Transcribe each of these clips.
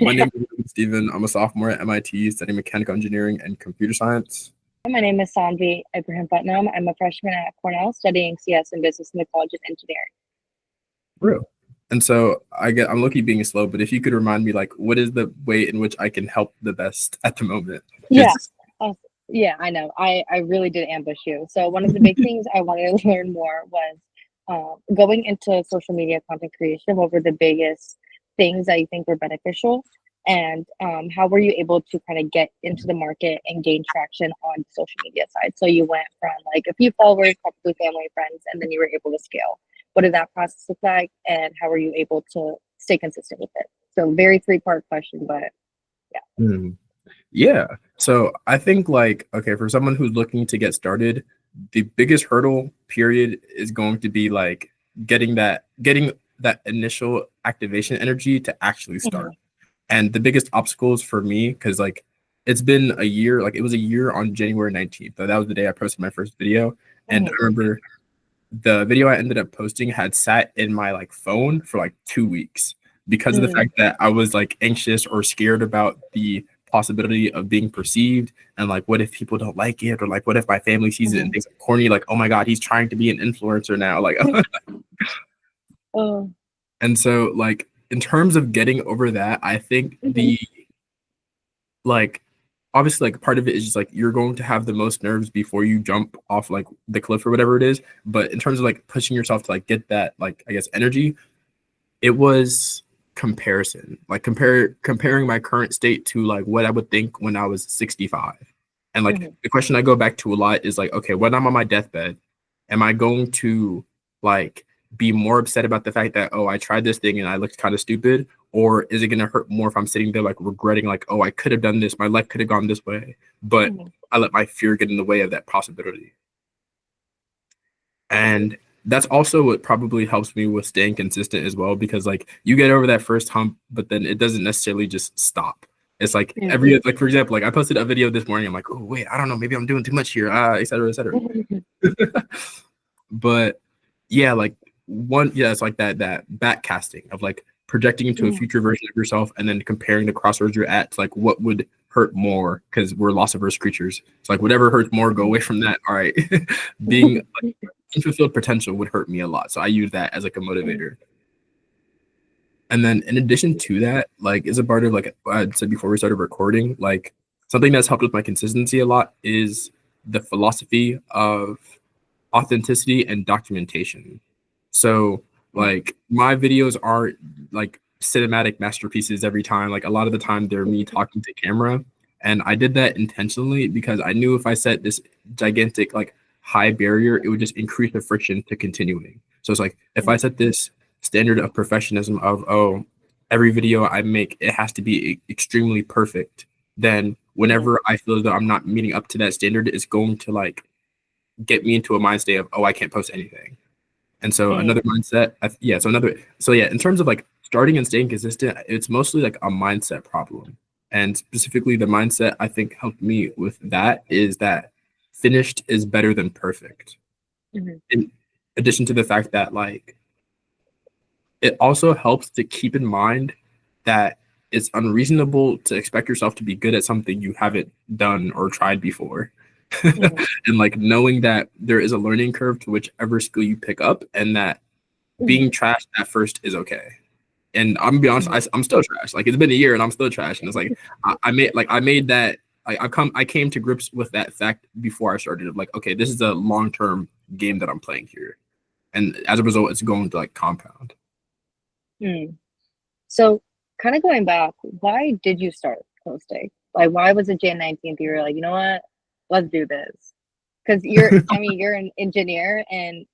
My name is Ruben Stephen. I'm a sophomore at MIT studying mechanical engineering and computer science. My name is Saanvi Ibrahimpatnam. I'm a freshman at Cornell studying CS and business in the College of Engineering. Real. And so I'm lucky being slow, but if you could remind me, like, what is the way in which I can help the best at the moment? Yeah. Yeah, I know. I really did ambush you. So one of the big things I wanted to learn more was going into social media content creation. What were the biggest things that you think were beneficial? And how were you able to kind of get into the market and gain traction on the social media side? So you went from like a few followers, probably family, friends, and then you were able to scale. What did that process look like? And how were you able to stay consistent with it? So very three-part question, but yeah. Yeah. So I think like, okay, for someone who's looking to get started, the biggest hurdle period is going to be like getting that initial activation energy to actually start. And the biggest obstacles for me, because like it's been a year, like it was a year on January 19th. So that was the day I posted my first video. And I remember the video I ended up posting had sat in my like phone for like 2 weeks because of the fact that I was like anxious or scared about the possibility of being perceived and like what if people don't like it, or like what if my family sees it and thinks I'm corny, like, oh my god, he's trying to be an influencer now, like and so like in terms of getting over that, I think the like obviously like part of it is just like you're going to have the most nerves before you jump off like the cliff or whatever it is, but in terms of like pushing yourself to like get that like I guess energy, it was comparison, like comparing my current state to like what I would think when I was 65. And like the question I go back to a lot is like, okay, when I'm on my deathbed, am I going to like be more upset about the fact that, oh, I tried this thing and I looked kind of stupid? Or is it going to hurt more if I'm sitting there like regretting like, oh, I could have done this, my life could have gone this way, but I let my fear get in the way of that possibility? And that's also what probably helps me with staying consistent as well, because like you get over that first hump, but then it doesn't necessarily just stop. It's like every, like, for example, like I posted a video this morning. I'm like, oh, wait, I don't know, maybe I'm doing too much here, et cetera, et cetera. But yeah, like it's like that back casting of like projecting into a future version of yourself and then comparing the crossroads you're at to like what would hurt more, because we're loss averse creatures. It's like whatever hurts more, go away from that. All right. Being like, unfulfilled potential would hurt me a lot. So I use that as like a motivator. And then in addition to that, like as a part of like I said before we started recording, like something that's helped with my consistency a lot is the philosophy of authenticity and documentation. So like my videos aren't like cinematic masterpieces every time. Like a lot of the time they're me talking to camera. And I did that intentionally because I knew if I set this gigantic like high barrier, it would just increase the friction to continuing. So it's like if I set this standard of perfectionism of, oh, every video I make, it has to be extremely perfect, then whenever I feel as though I'm not meeting up to that standard, it's going to like get me into a mind state of, oh, I can't post anything. And so another mindset, in terms of like starting and staying consistent, it's mostly like a mindset problem. And specifically the mindset I think helped me with that is that finished is better than perfect. In addition to the fact that like it also helps to keep in mind that it's unreasonable to expect yourself to be good at something you haven't done or tried before. And like knowing that there is a learning curve to whichever skill you pick up, and that being trash at first is okay. And I'm gonna be honest, I'm still trash. Like it's been a year and I'm still trash. And it's like I made that. I came to grips with that fact before I started. Of like, okay, this is a long-term game that I'm playing here, and as a result, it's going to like compound. So kind of going back, why did you start posting? Like, why was it Jan 19th? You were like, you know what, let's do this. Because you're an engineer, and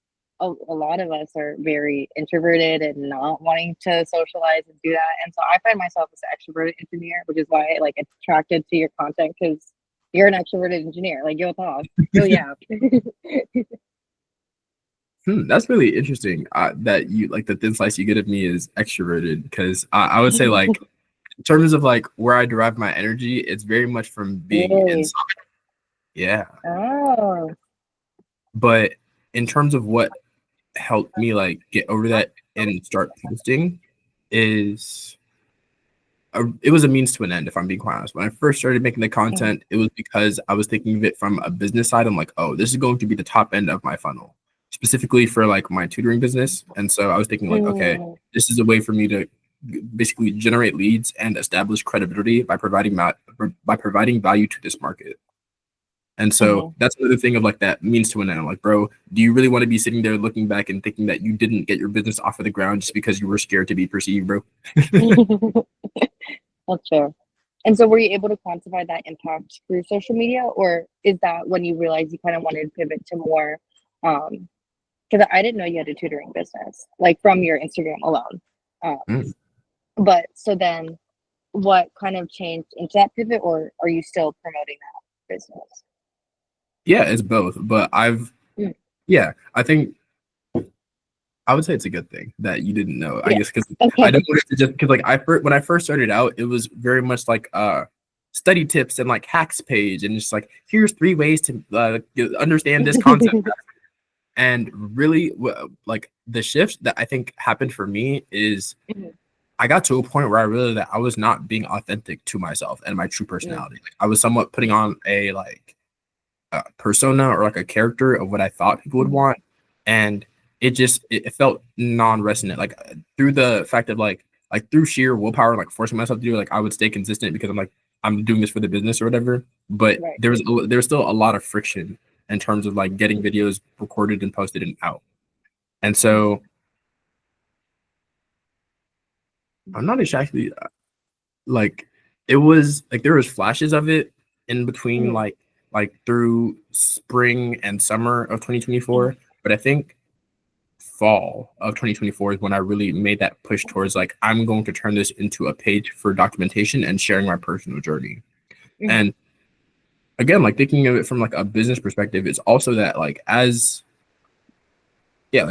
a lot of us are very introverted and not wanting to socialize and do that. And so I find myself as an extroverted engineer, which is why I like attracted to your content, because you're an extroverted engineer. Like you'll talk, you'll yap. That's really interesting that you like the thin slice you get of me is extroverted, because I would say like in terms of like where I derive my energy, it's very much from being inside. Yeah. Oh. But in terms of what helped me like get over that and start posting is it was a means to an end, if I'm being quite honest. When I first started making the content, it was because I was thinking of it from a business side. I'm like, oh, this is going to be the top end of my funnel, specifically for like my tutoring business. And so I was thinking like, okay, this is a way for me to basically generate leads and establish credibility by providing value to this market. And so that's another thing of like that means to an end. I'm like, bro, do you really want to be sitting there looking back and thinking that you didn't get your business off of the ground just because you were scared to be perceived, bro? That's fair. And so were you able to quantify that impact through social media, or is that when you realized you kind of wanted to pivot to more, because I didn't know you had a tutoring business, like from your Instagram alone. But so then what kind of changed into that pivot, or are you still promoting that business? Yeah, it's both, but I think I would say it's a good thing that you didn't know. I guess because I don't want it to just because like when I first started out, it was very much like study tips and like hacks page, and just like here's 3 ways to understand this concept. And really, like the shift that I think happened for me is I got to a point where I realized that I was not being authentic to myself and my true personality. Like I was somewhat putting on a persona or like a character of what I thought people would want, and it felt non-resonant. Like through the fact of like through sheer willpower, like forcing myself to do, like I would stay consistent because I'm doing this for the business or whatever. But there was still a lot of friction in terms of like getting videos recorded and posted and out. And so I'm not exactly like it was like there was flashes of it in between like through spring and summer of 2024, but I think fall of 2024 is when I really made that push towards like I'm going to turn this into a page for documentation and sharing my personal journey. And again, like thinking of it from like a business perspective, it's also that like like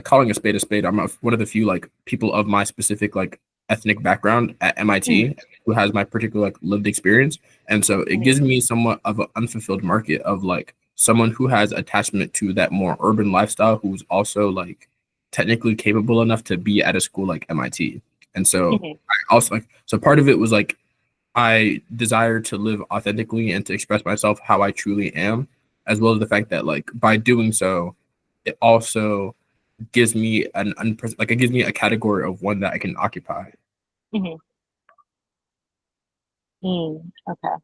calling a spade, I'm one of the few like people of my specific like ethnic background at MIT who has my particular like lived experience. And so it gives me somewhat of an unfulfilled market of like someone who has attachment to that more urban lifestyle, who's also like technically capable enough to be at a school like MIT. And so I also like, so part of it was like, I desire to live authentically and to express myself how I truly am, as well as the fact that like by doing so, it also gives me it gives me a category of one that I can occupy. Okay,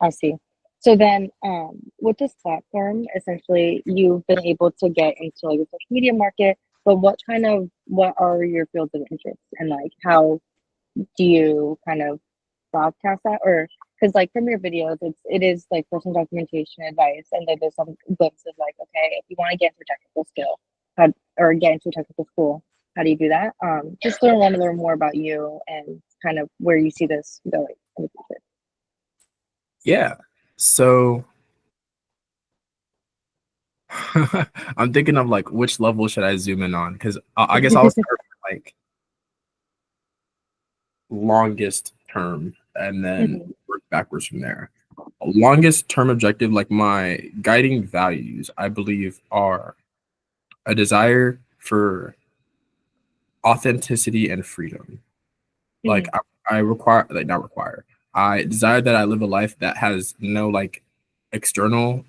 I see. So then, with this platform, essentially, you've been able to get into like the social media market. But what are your fields of interest, and like how do you kind of broadcast that? Or because like from your videos, it is like personal documentation advice, and then there's some glimpses like, okay, if you want to get into a technical skill, or get into a technical school, how do you do that? Just want to learn more about you and kind of where you see this going in the future. Yeah. So I'm thinking of like which level should I zoom in on? Because I guess I'll start with like longest term and then work backwards from there. Longest term objective, like my guiding values, I believe are a desire for authenticity and freedom. Like I desire that I live a life that has no like external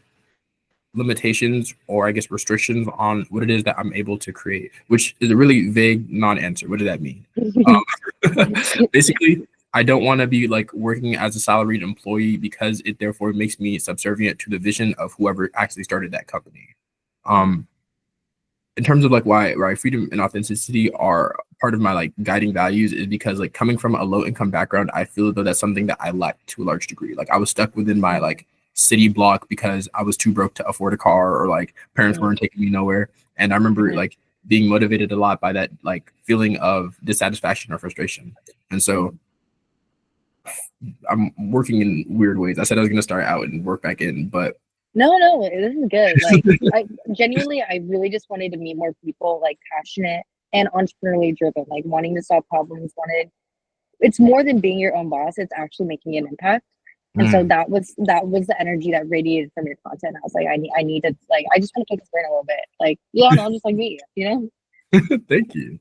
limitations or I guess restrictions on what it is that I'm able to create, which is a really vague non-answer. What does that mean? Basically, I don't want to be like working as a salaried employee because it therefore makes me subservient to the vision of whoever actually started that company. In terms of like why freedom and authenticity are part of my like guiding values is because like coming from a low income background, I feel as though that's something that I lack to a large degree. Like I was stuck within my like city block because I was too broke to afford a car, or like parents weren't taking me nowhere. And I remember like being motivated a lot by that like feeling of dissatisfaction or frustration. And so I'm working in weird ways. I said I was going to start out and work back in, but no, this is good. Like I really just wanted to meet more people like passionate and entrepreneurially driven, like wanting to solve problems, it's more than being your own boss, it's actually making an impact. And so that was the energy that radiated from your content. I was like, I need to like, I just want to pick his brain a little bit. Like, yeah, no, just like me, you know? Thank you.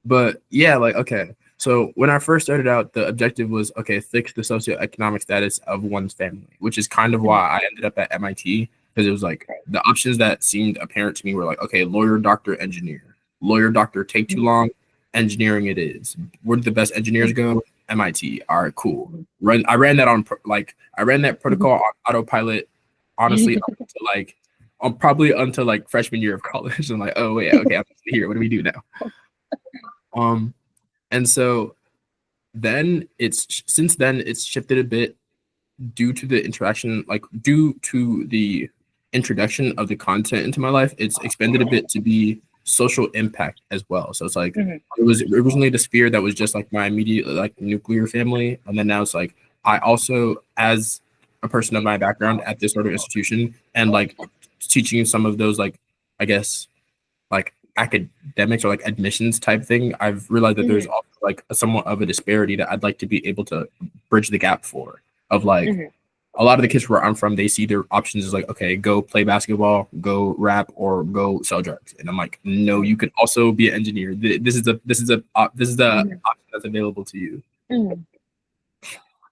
But yeah, like, okay. So when I first started out, the objective was, okay, fix the socioeconomic status of one's family, which is kind of why I ended up at MIT, because it was like the options that seemed apparent to me were like, okay, lawyer, doctor, engineer. Lawyer, doctor, take too long. Engineering it is. Where did the best engineers go? MIT. All right, cool. I ran that on I ran that protocol on autopilot, honestly, up to like probably until like freshman year of college. I'm like, oh wait, okay, I'm here. What do we do now? And so since then it's shifted a bit due to the introduction of the content into my life. It's expanded a bit to be social impact as well. So it's like it was originally the sphere that was just like my immediate like nuclear family, and then now it's like I also, as a person of my background at this sort of institution and like teaching some of those like I guess like academics or like admissions type thing, I've realized that there's also like somewhat of a disparity that I'd like to be able to bridge the gap for. Of like a lot of the kids where I'm from, they see their options as like, okay, go play basketball, go rap, or go sell drugs. And I'm like, no, you could also be an engineer. This is the option that's available to you.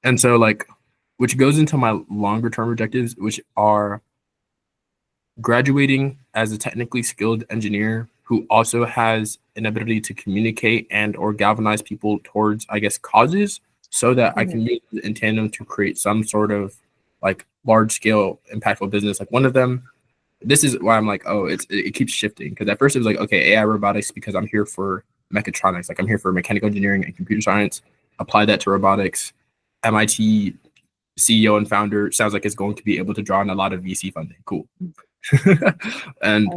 And so like, which goes into my longer term objectives, which are graduating as a technically skilled engineer who also has an ability to communicate and or galvanize people towards, I guess, causes, so that I can use it in tandem to create some sort of like large scale impactful business. Like one of them, this is why I'm like, oh, it keeps shifting. Because at first it was like, okay, AI robotics, because I'm here for mechatronics, like I'm here for mechanical engineering and computer science. Apply that to robotics. MIT CEO and founder sounds like it's going to be able to draw in a lot of VC funding. Cool. and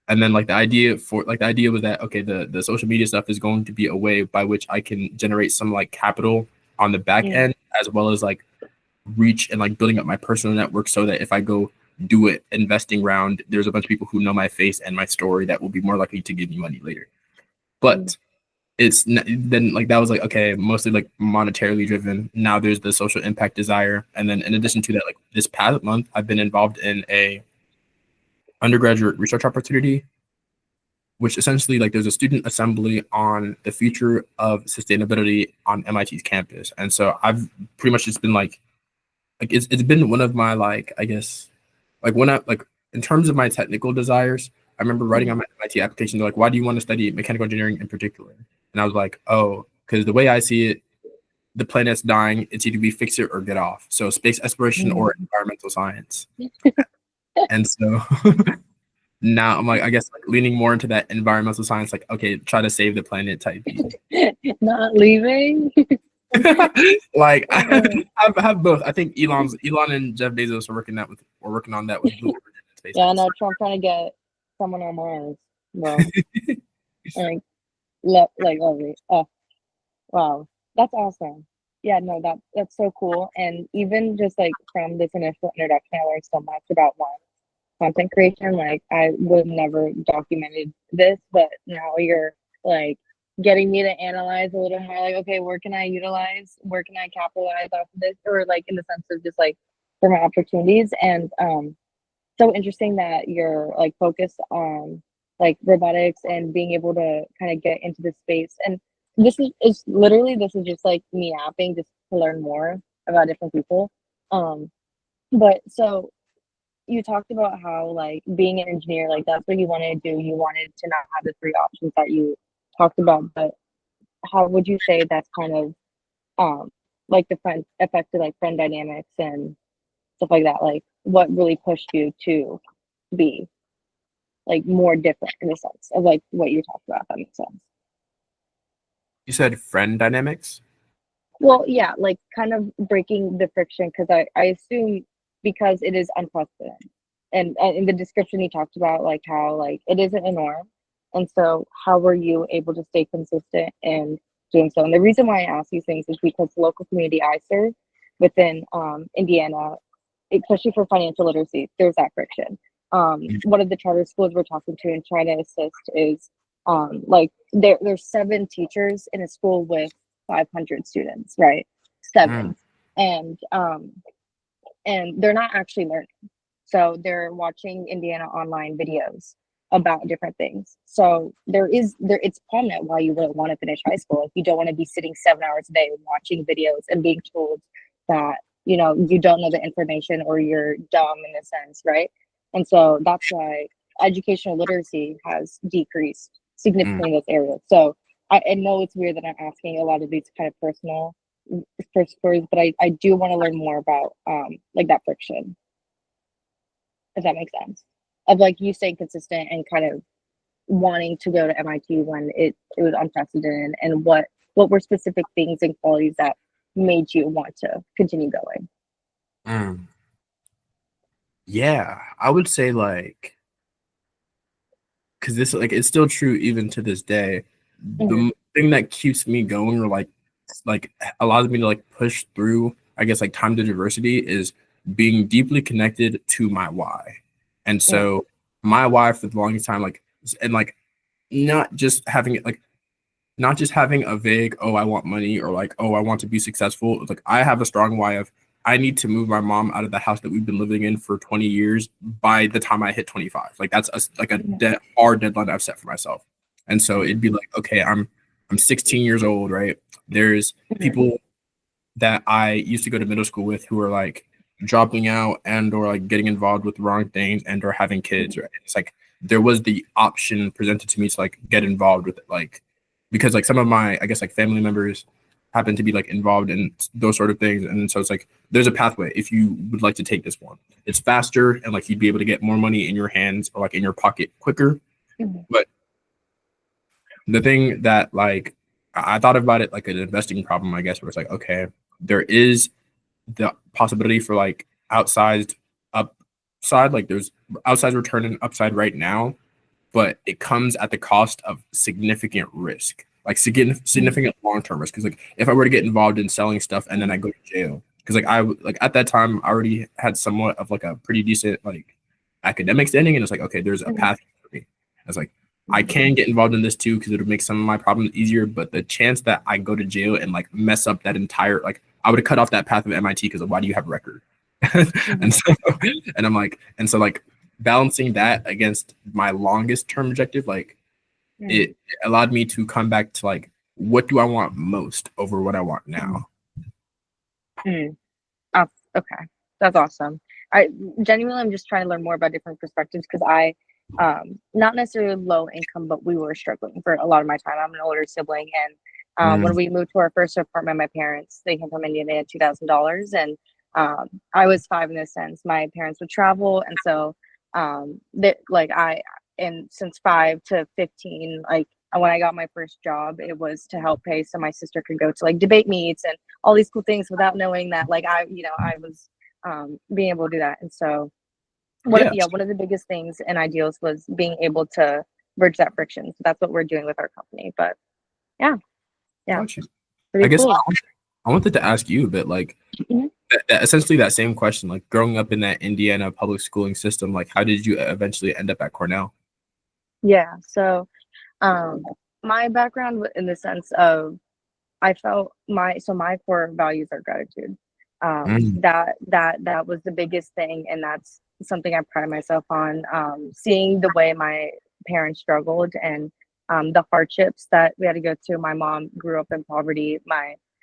and then like the idea was that, okay, the social media stuff is going to be a way by which I can generate some like capital on the back end, as well as like reach and like building up my personal network, so that if I go do it investing round, there's a bunch of people who know my face and my story that will be more likely to give me money later. But then like that was like, okay, mostly like monetarily driven. Now there's the social impact desire. And then in addition to that, like this past month, I've been involved in a undergraduate research opportunity, which essentially like there's a student assembly on the future of sustainability on MIT's campus. And so I've pretty much just been like it's been one of my like, I guess, like when I like in terms of my technical desires, I remember writing on my MIT application, they're like, why do you want to study mechanical engineering in particular? And I was like, oh, because the way I see it, the planet's dying. It's either we fix it or get off. So space exploration or environmental science. And so now I'm like, I guess like leaning more into that environmental science, like, okay, try to save the planet type. Not leaving. Like I have both. I think Elon and Jeff Bezos are working on that with Blue Origin space. Yeah, I know Trump trying to get someone on Mars. Well, like lovely. Oh, wow, that's awesome. Yeah, no, that's so cool. And even just like from this initial introduction, I learned so much about content creation. Like I would never documented this, but now you're like getting me to analyze a little more, like, okay, where can I capitalize off of this, or like in the sense of just like for my opportunities. And so interesting that you're like focused on like robotics and being able to kind of get into this space. And this is just like me apping just to learn more about different people. But so you talked about how like being an engineer, like that's what you wanted to do. You wanted to not have the three options that you talked about, but how would you say that's kind of like the friend affected like friend dynamics and stuff like that? Like what really pushed you to be like more different in the sense of like what you talked about, if that makes sense? You said friend dynamics? Well, yeah, like kind of breaking the friction, because I assume because it is unprecedented. And in the description you talked about like how like it isn't a norm. And so how were you able to stay consistent in doing so? And the reason why I ask these things is because the local community I serve within Indiana, especially for financial literacy, there's that friction. One of the charter schools we're talking to and trying to assist is like there's 7 teachers in a school with 500 students, right? 7. And they're not actually learning. So they're watching Indiana online videos about different things. So it's prominent why you wouldn't want to finish high school. If you don't want to be sitting 7 hours a day watching videos and being told that, you know, you don't know the information or you're dumb in a sense, right? And so that's why educational literacy has decreased significantly in this area. So I know it's weird that I'm asking a lot of these kind of personal stories, but I do want to learn more about like that friction, if that makes sense. Of like you staying consistent and kind of wanting to go to MIT when it was unprecedented, and what were specific things and qualities that made you want to continue going? Yeah, I would say like, because this like it's still true even to this day. Mm-hmm. The thing that keeps me going, or like allows me to like push through, I guess, like time to diversity, is being deeply connected to my why. And so my why for the longest time, like, and like not just having it like not just having a vague, oh, I want money, or like, oh, I want to be successful. It's like I have a strong why of I need to move my mom out of the house that we've been living in for 20 years by the time I hit 25. Like that's a hard deadline I've set for myself. And so it'd be like, okay, I'm 16 years old, right? There's people that I used to go to middle school with who are like dropping out and or like getting involved with the wrong things and or having kids, right? It's like there was the option presented to me to like get involved with it, like because like some of my, I guess, like family members happen to be like involved in those sort of things. And so it's like there's a pathway if you would like to take this one. It's faster and like you'd be able to get more money in your hands or like in your pocket quicker. But the thing that like I thought about it like an investing problem, I guess, where it's like, okay, there is the possibility for like outsized upside, like there's outsized return and upside right now, but it comes at the cost of significant risk, like significant long-term risk. Because like if I were to get involved in selling stuff and then I go to jail, because like I like at that time I already had somewhat of like a pretty decent like academic standing, and it's like, okay, there's a path for me. It's like I can get involved in this too because it would make some of my problems easier, but the chance that I go to jail and like mess up that entire, like I would have cut off that path of MIT because of why do you have a record? and so and I'm like, and so like balancing that against my longest term objective, like it allowed me to come back to like, what do I want most over what I want now? Oh, okay, that's awesome. I genuinely, I'm just trying to learn more about different perspectives because I, not necessarily low income, but we were struggling for a lot of my time. I'm an older sibling, and when we moved to our first apartment, my parents, they came from India, they had $2,000, and I was 5 in this sense. My parents would travel, and so like and since 5 to 15, like when I got my first job, it was to help pay so my sister could go to like debate meets and all these cool things without knowing that like I was being able to do that. And so one of the biggest things and ideals was being able to bridge that friction. So that's what we're doing with our company. But yeah, Got you. I pretty guess cool. I wanted to ask you a bit like essentially that same question, like growing up in that Indiana public schooling system, like how did you eventually end up at Cornell? Yeah. So my background in the sense of I felt my core values are gratitude. That was the biggest thing, and that's something I pride myself on. Seeing the way my parents struggled and the hardships that we had to go through. My mom grew up in poverty.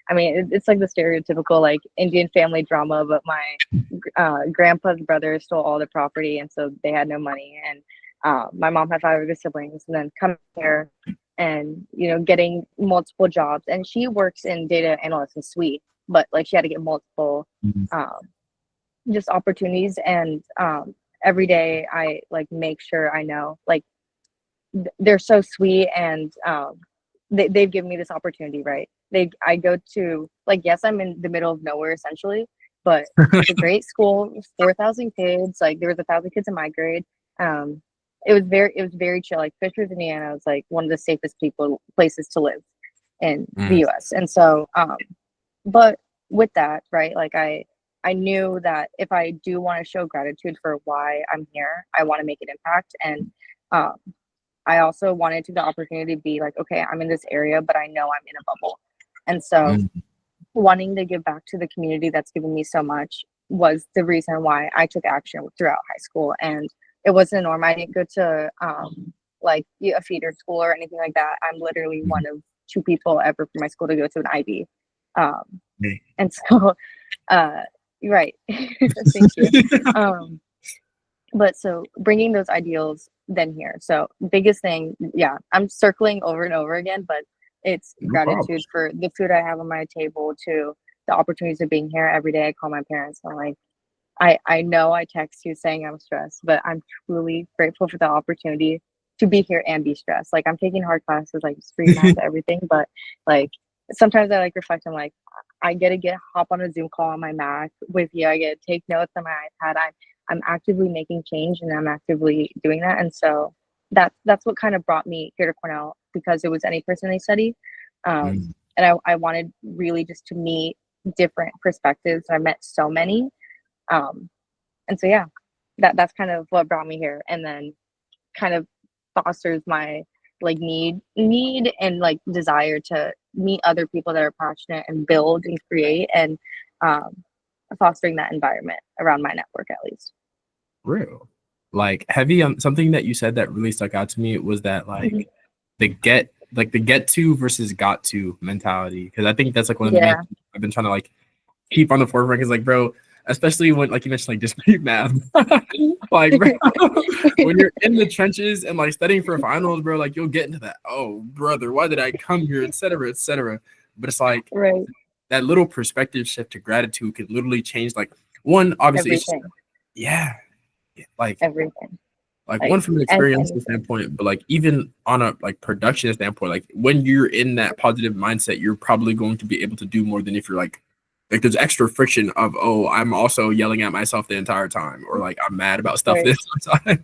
I mean, it's like the stereotypical like Indian family drama, but my grandpa's brother stole all the property, and so they had no money. And my mom had 5 other siblings, and then coming here and getting multiple jobs, and she works in data analyst in Sweden, but like she had to get multiple just opportunities. And every day I like make sure I know like they're so sweet, and they've given me this opportunity, right? I go to like, yes, I'm in the middle of nowhere essentially, but it's a great school, 4,000 kids, like there was 1,000 kids in my grade. It was very chill. Like Fishers, Indiana was like one of the safest places to live in the US. And so but with that, right, like I knew that if I do want to show gratitude for why I'm here, I want to make an impact. And I also wanted to the opportunity to be like, okay, I'm in this area, but I know I'm in a bubble. And so wanting to give back to the community that's given me so much was the reason why I took action throughout high school. And it wasn't a norm. I didn't go to like a feeder school or anything like that. I'm literally one of 2 people ever from my school to go to an IB. And so right. Thank you. But so bringing those ideals then here. So biggest thing, yeah, I'm circling over and over again, but it's gratitude for the food I have on my table, to the opportunities of being here every day. I call my parents and like, I know I text you saying I'm stressed, but I'm truly grateful for the opportunity to be here and be stressed. Like I'm taking hard classes, like street math, everything, but like sometimes I like reflect. I'm like, I get to hop on a Zoom call on my Mac with you. I get to take notes on my iPad. I'm actively making change and I'm actively doing that. And so that's what kind of brought me here to Cornell, because it was any person they study. And I wanted really just to meet different perspectives. I met so many. And so, yeah, that's kind of what brought me here, and then kind of fosters my like need and like desire to meet other people that are passionate and build and create, and fostering that environment around my network, at least. Real. Like heavy on something that you said that really stuck out to me was that like the get to versus got to mentality. Because I think that's like one of the main things I've been trying to like keep on the forefront. Because like, bro, especially when like you mentioned like discrete math, like bro, when you're in the trenches and like studying for finals, bro, like you'll get into that. Oh, brother, why did I come here, etc., etc. But it's like that little perspective shift to gratitude could literally change like one, obviously, it's just, like everything. Like one from an experience standpoint, but like even on a like production standpoint, like when you're in that positive mindset, you're probably going to be able to do more than if you're like there's extra friction of, oh, I'm also yelling at myself the entire time, or like I'm mad about stuff this time.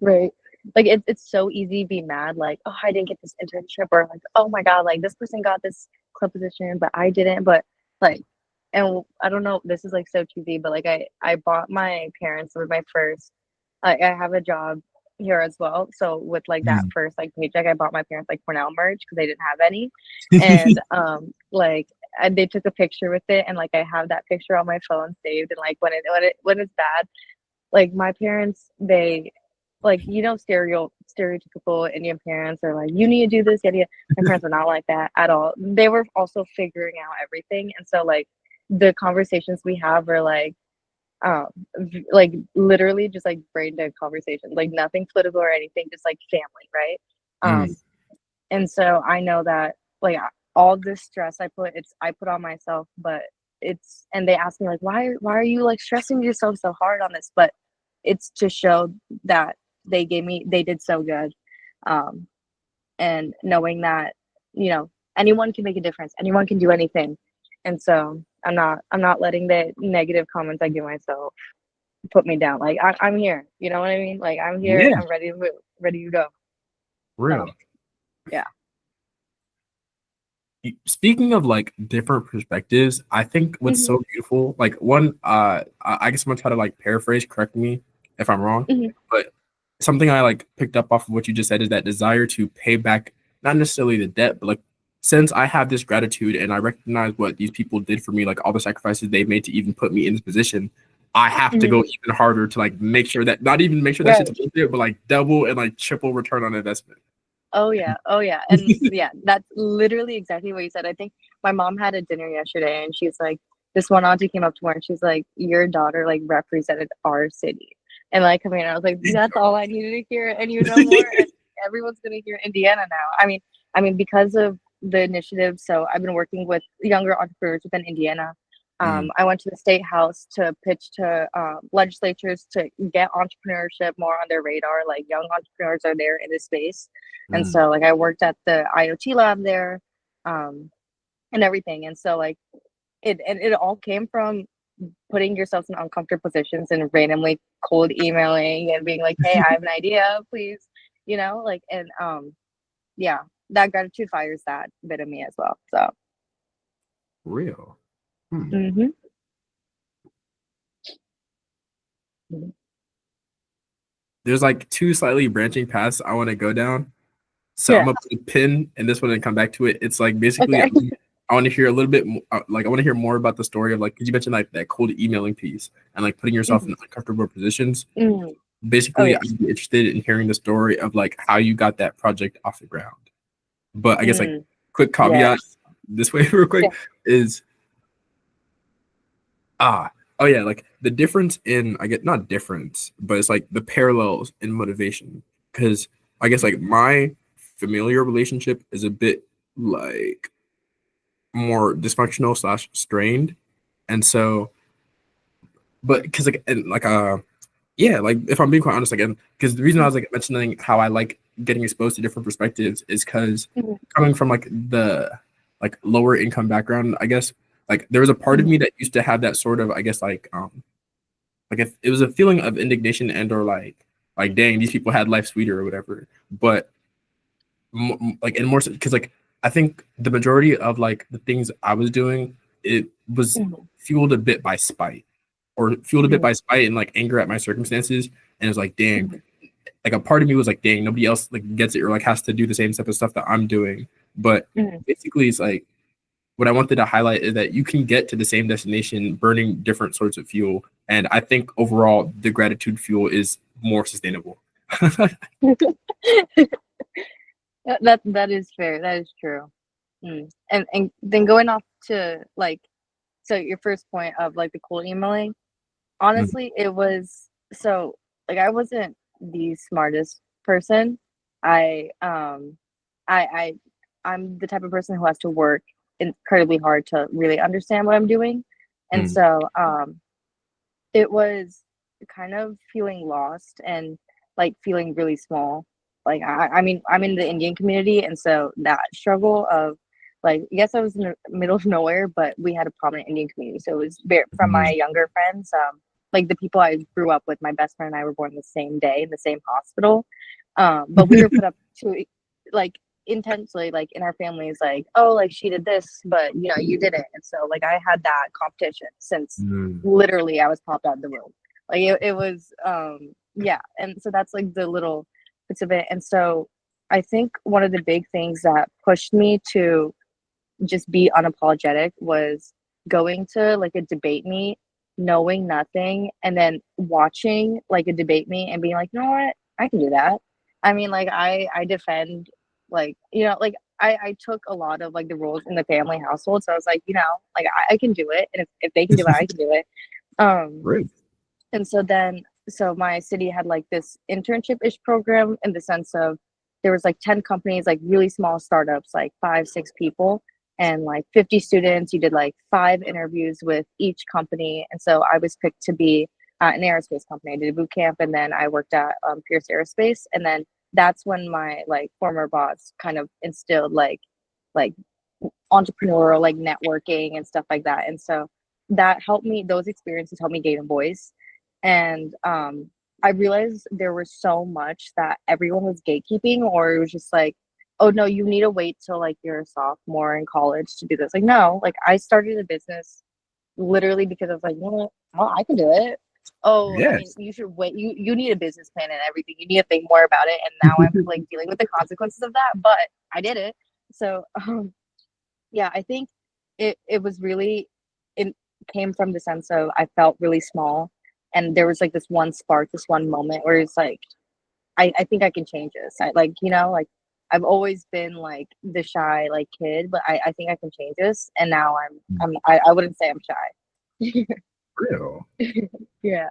Right. Like it's so easy to be mad, like, oh, I didn't get this internship, or like, oh my God, like this person got this club position, but I didn't. But like, and I don't know, this is like so cheesy, but like I bought my parents with my first, I have a job here as well. So with like that first like paycheck, I bought my parents like Cornell merch because they didn't have any. And like they took a picture with it, and like I have that picture on my phone saved. And like when it's bad, like my parents, they like, you know, stereotypical Indian parents are like, you need to do this, my parents were not like that at all. They were also figuring out everything. And so like the conversations we have are like literally just like brain dead conversations, like nothing political or anything, just like family, right? And so I know that like all this stress I put on myself, but and they ask me like, why are you like stressing yourself so hard on this? But it's to show that they did so good. And knowing that, you know, anyone can make a difference, anyone can do anything. And so I'm not letting the negative comments I give myself put me down. Like I'm here, you know what I mean? Like I'm here, I'm ready to move, ready to go. Real. So, yeah. Speaking of like different perspectives, I think what's so beautiful, like one, I guess I'm gonna try to like paraphrase, correct me if I'm wrong, but something I like picked up off of what you just said is that desire to pay back, not necessarily the debt, but like since I have this gratitude and I recognize what these people did for me, like all the sacrifices they made to even put me in this position, I have to go even harder to like make sure that not even make sure that shit's worth it, but like double and like triple return on investment. Oh yeah. And yeah, that's literally exactly what you said. I think my mom had a dinner yesterday, and she's like, this one auntie came up to her and she's like, your daughter like represented our city. And like, I mean, I was like, that's all I needed to hear, and you know more, and everyone's gonna hear Indiana now. I mean, because of the initiative. So I've been working with younger entrepreneurs within Indiana. I went to the state house to pitch to legislatures to get entrepreneurship more on their radar. Like young entrepreneurs are there in this space. And so like I worked at the IoT lab there, and everything. And so like it all came from putting yourself in uncomfortable positions and randomly cold emailing and being like, hey, I have an idea, please, you know, like, and yeah, that gratitude fires that bit of me as well. So real. There's like two slightly branching paths I want to go down. So I'm gonna put a pin in this one and come back to it. It's like basically I want to hear a little bit more, like I want to hear more about the story of like, because you mentioned like that cold emailing piece and like putting yourself in uncomfortable positions. Oh basically yeah. I'd be interested in hearing the story of like how you got that project off the ground. But I guess like quick Yeah. caveat this way real quick Yeah. is oh yeah, like the difference in I get not difference, but it's like the parallels in motivation. Because I guess like my familiar relationship is a bit like more dysfunctional slash strained. And so but because like and like yeah, like if I'm being quite honest again, because the reason I was like mentioning how I like getting exposed to different perspectives is because Mhm. coming from like the like lower income background, I guess like there was a part of Mhm. me that used to have that sort of I guess like if it was a feeling of indignation and or like dang these people had life sweeter or whatever, but like in more because like I think the majority of like the things I was doing it was Mhm. fueled a bit by spite or fueled a bit Mhm. by spite and like anger at my circumstances. And it was like, dang, Mhm. like a part of me was like, dang, nobody else like gets it or like has to do the same type of stuff that I'm doing. But Mhm. basically, it's like what I wanted to highlight is that you can get to the same destination burning different sorts of fuel. And I think overall, the gratitude fuel is more sustainable. That is fair. That is true. And then going off to like, so your first point of like the cold emailing, Mm, honestly, it was so like I wasn't the smartest person. I I I I'm the type of person who has to work incredibly hard to really understand what I'm doing. And mm, so it was kind of feeling lost and like feeling really small. Like I mean, I'm in the Indian community, and so that struggle of like, yes, I was in the middle of nowhere, but we had a prominent Indian community. So it was very, from my mm, younger friends, like the people I grew up with, my best friend and I were born the same day in the same hospital. But we were put up to like intentionally, like in our families, like, oh, like she did this, but you know, you didn't. And so like I had that competition since mm, literally I was popped out of the room. Like it was yeah, and so that's like the little bits of it. And so I think one of the big things that pushed me to just be unapologetic was going to like a debate meet, knowing nothing, and then watching like a debate meet and being like, you know what, I can do that. I mean, like I defend, like, you know, like I took a lot of like the roles in the family household, so I was like, you know, like I can do it, and if they can do it, I can do it. Um, great. and so then, so my city had like this internship-ish program in the sense of there was like 10 companies, like really small startups, like 5, 6 people, and like 50 students. You did like 5 interviews with each company. And so I was picked to be an aerospace company. I did a boot camp, and then I worked at Pierce Aerospace. And then that's when my like former boss kind of instilled like entrepreneurial like networking and stuff like that. And so that helped me, those experiences helped me gain a voice. And I realized there was so much that everyone was gatekeeping, or it was just like, oh no, you need to wait till like you're a sophomore in college to do this. Like, no, like I started a business literally because I was like, you know what, well, I can do it. Oh, I mean, Yes. you should wait. You need a business plan and everything. You need to think more about it. And now I'm like dealing with the consequences of that, but I did it. So yeah, I think it was really, it came from the sense of I felt really small, and there was like this one spark, this one moment where it's like I think I can change this. I like, you know, like I've always been like the shy like kid, but I think I can change this, and now I wouldn't say I'm shy. Real. Yeah.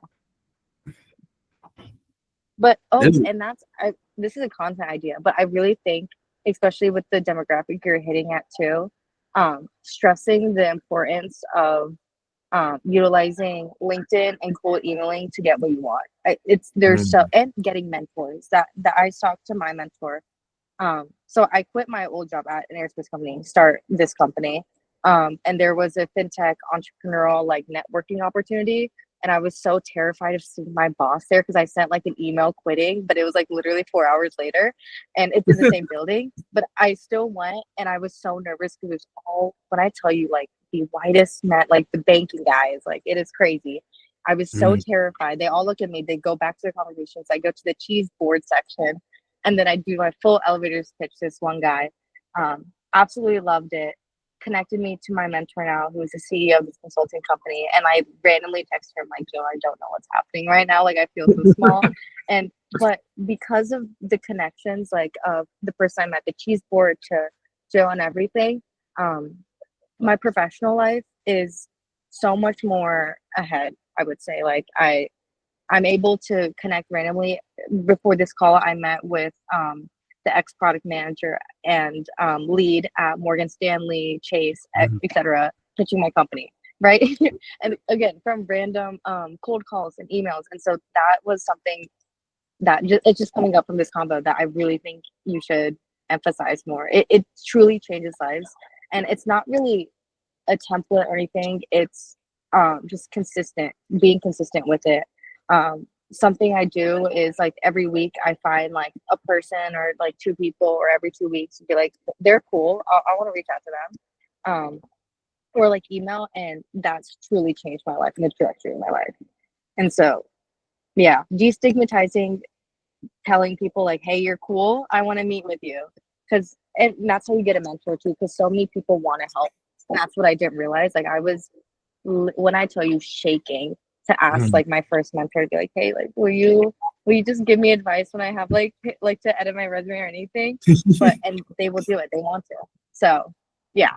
But oh, This- and that's this is a content idea, but I really think, especially with the demographic you're hitting at too, stressing the importance of utilizing LinkedIn and cold emailing to get what you want. It's there's so, mm, and getting mentors that I talked to my mentor. So I quit my old job at an aerospace company, start this company. And there was a fintech entrepreneurial like networking opportunity. And I was so terrified of seeing my boss there because I sent like an email quitting, but it was like literally 4 hours later, and it's in the same building. But I still went, and I was so nervous because it was all, when I tell you, like the whitest met, like the banking guys, like it is crazy. I was so mm, terrified. They all look at me, they go back to their conversations. I go to the cheese board section, and then I do my full elevators pitch to this one guy. Absolutely loved it. connected me to my mentor now, who is the CEO of this consulting company. And I randomly text her, I'm like, Joe, I don't know what's happening right now. Like, I feel so small. But because of the connections, like of the person I met, the cheese board to Joe and everything, my professional life is so much more ahead, I would say. Like, I'm able to connect randomly. Before this call, I met with the ex product manager and lead at Morgan Stanley, Chase, etc., pitching my company, right? And again, from random cold calls and emails. And so that was something that it's just coming up from this combo that I really think you should emphasize more. It truly changes lives. And it's not really a template or anything. It's just being consistent with it. Something I do is like every week I find like a person or like two people, or every 2 weeks be like, they're cool. I want to reach out to them. Or like email, and that's truly changed my life and the trajectory of my life. And so, yeah, destigmatizing, telling people like, hey, you're cool, I want to meet with you. And that's how you get a mentor too, because so many people want to help. And that's what I didn't realize. Like, I was, when I tell you, shaking to ask like my first mentor to be like, hey, like, will you just give me advice when I have like to edit my resume or anything? And they will do it. They want to. So yeah,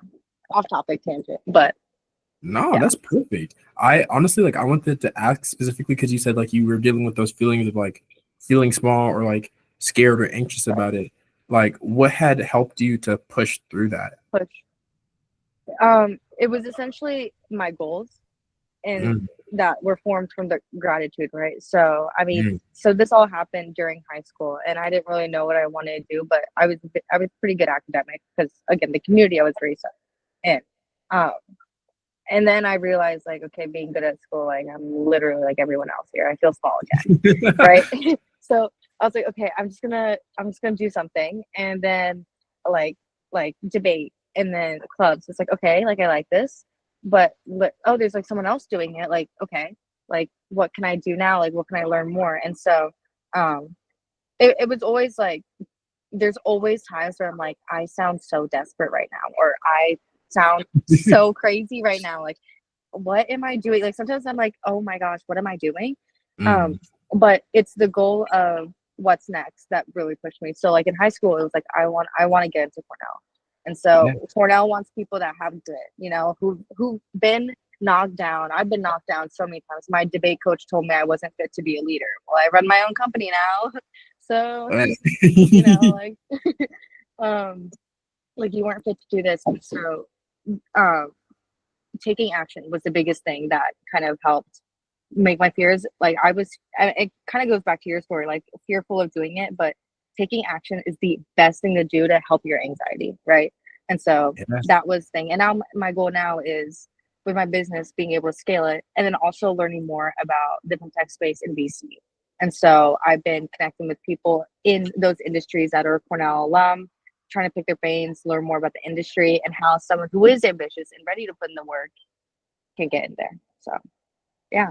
off topic tangent, but No, yeah. that's perfect. I honestly, like, I wanted to ask specifically because you said like you were dealing with those feelings of like feeling small or like scared or anxious about it. Like, what had helped you to push through that? Push. It was essentially my goals, and that were formed from the gratitude, right? So I mean, so this all happened during high school, and I didn't really know what I wanted to do, but I was pretty good academic because, again, the community I was raised in. And then I realized, like, okay, being good at school, like, I'm literally like everyone else here. I feel small again, right? So I was like, okay, I'm just gonna do something, and then like debate, and then clubs. It's like, okay, like, I like this, but oh, there's like someone else doing it. Like, okay, like, what can I do now? Like, what can I learn more? And so, it was always like, there's always times where I'm like, I sound so desperate right now, or I sound so crazy right now. Like, what am I doing? Like, sometimes I'm like, oh my gosh, what am I doing? But it's the goal of what's next that really pushed me. So like in high school, it was like, I want to get into Cornell. And so Cornell wants people that have grit, you know, who've been knocked down. I've been knocked down so many times. My debate coach told me I wasn't fit to be a leader. Well, I run my own company now. So, you know, like, like, you weren't fit to do this. And so, taking action was the biggest thing that kind of helped make my fears, like, it kind of goes back to your story, like, fearful of doing it, but taking action is the best thing to do to help your anxiety, right? And so that was the thing. And now my goal now is, with my business, being able to scale it, and then also learning more about the tech space in VC. And so I've been connecting with people in those industries that are Cornell alum, trying to pick their brains, learn more about the industry, and how someone who is ambitious and ready to put in the work can get in there. So, yeah.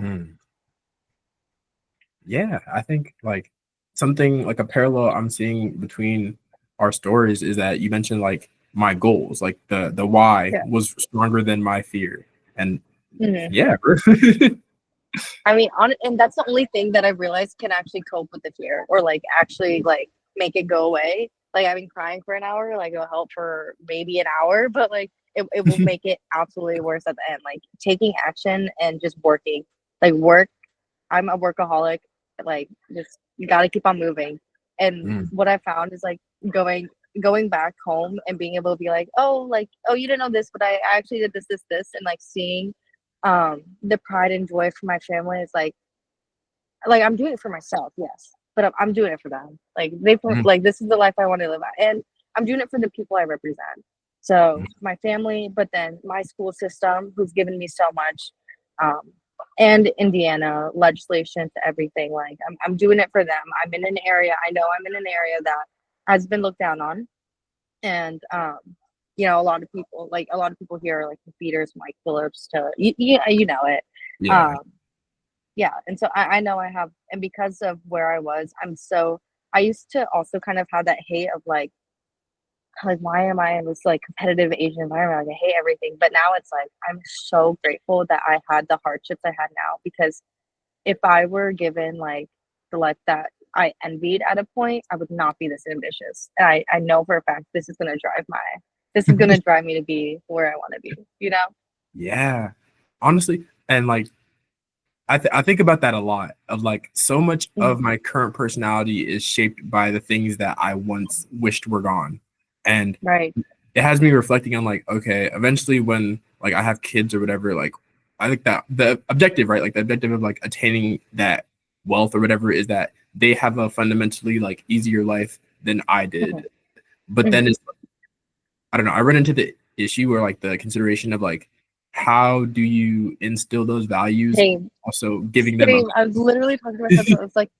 Yeah, I think like something like a parallel I'm seeing between our stories is that you mentioned like my goals, like the why was stronger than my fear. And yeah. I mean, and that's the only thing that I've realized can actually cope with the fear, or like actually like make it go away. Like, I've been crying for an hour, like, it'll help for maybe an hour, but like it will make it absolutely worse at the end. Like, taking action and just working, like, I'm a workaholic, like, just, you got to keep on moving. And what I found is like going back home and being able to be like, oh, you didn't know this, but I actually did this, and like seeing the pride and joy for my family is like I'm doing it for myself, yes, but I'm doing it for them. Like, like, this is the life I want to live at, and I'm doing it for the people I represent. So my family, but then my school system, who's given me so much, and Indiana legislation to everything. Like, I'm doing it for them. I'm in an area that has been looked down on, and you know, a lot of people here are like the feeders, Mike Phillips, to you know it. Yeah, and so I know I have, and because of where I was, I used to also kind of have that hate of like, like, why am I in this like competitive Asian environment? Like, I hate everything. But now it's like I'm so grateful that I had the hardships I had now, because if I were given like the life that I envied at a point, I would not be this ambitious. And I know for a fact this is gonna drive me to be where I want to be, you know? Yeah, honestly, and like I think about that a lot. Of like so much of my current personality is shaped by the things that I once wished were gone, and Right. it has me reflecting on like, okay, eventually when like I have kids or whatever, like I think that the objective, right, like the objective of like attaining that wealth or whatever is that they have a fundamentally like easier life than I Mhm. did. But then Mhm. it's, I don't know, I run into the issue where like the consideration of like how do you instill those values, Same. also giving them a Same. I was literally talking to myself. I was like,